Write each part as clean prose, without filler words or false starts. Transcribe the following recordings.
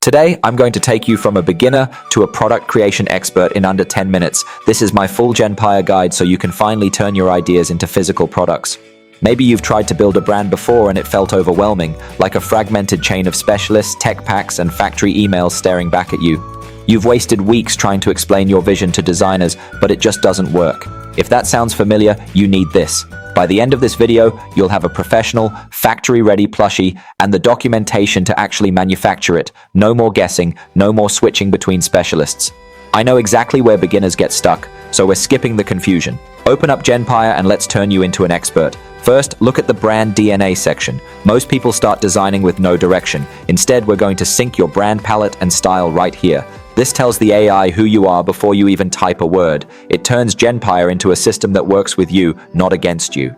Today, I'm going to take you from a beginner to a product creation expert in under 10 minutes. This is my full Genpire guide so you can finally turn your ideas into physical products. Maybe you've tried to build a brand before and it felt overwhelming, like a fragmented chain of specialists, tech packs, and factory emails staring back at you. You've wasted weeks trying to explain your vision to designers, but it just doesn't work. If that sounds familiar, you need this. By the end of this video, you'll have a professional, factory-ready plushie and the documentation to actually manufacture it. No more guessing, no more switching between specialists. I know exactly where beginners get stuck, so we're skipping the confusion. Open up Genpire and let's turn you into an expert. First, look at the brand DNA section. Most people start designing with no direction. Instead, we're going to sync your brand palette and style right here. This tells the AI who you are before you even type a word. It turns Genpire into a system that works with you, not against you.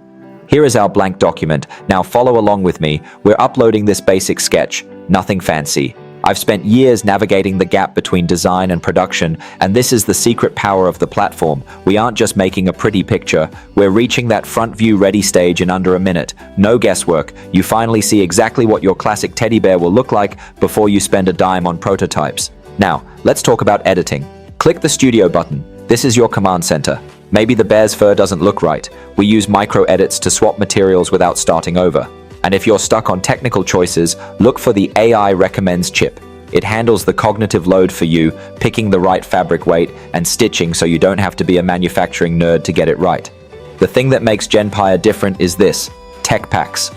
Here is our blank document. Now follow along with me. We're uploading this basic sketch. Nothing fancy. I've spent years navigating the gap between design and production, and this is the secret power of the platform. We aren't just making a pretty picture, we're reaching that front view ready stage in under a minute. No guesswork. You finally see exactly what your classic teddy bear will look like before you spend a dime on prototypes. Now, let's talk about editing. Click the studio button. This is your command center. Maybe the bear's fur doesn't look right. We use micro edits to swap materials without starting over. And if you're stuck on technical choices, look for the AI recommends chip. It handles the cognitive load for you, picking the right fabric weight and stitching so you don't have to be a manufacturing nerd to get it right. The thing that makes Genpire different is this: tech packs.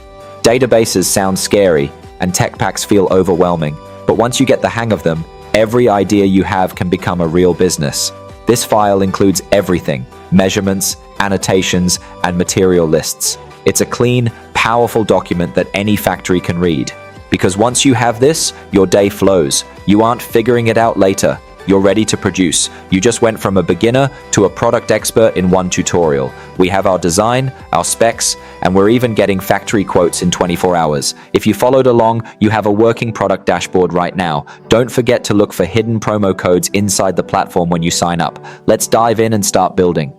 Databases sound scary and tech packs feel overwhelming, but once you get the hang of them, every idea you have can become a real business. This file includes everything: measurements, annotations, and material lists. It's a clean, powerful document that any factory can read. Because once you have this, your day flows. You aren't figuring it out later. You're ready to produce. You just went from a beginner to a product expert in one tutorial. We have our design, our specs, and we're even getting factory quotes in 24 hours. If you followed along, you have a working product dashboard right now. Don't forget to look for hidden promo codes inside the platform when you sign up. Let's dive in and start building.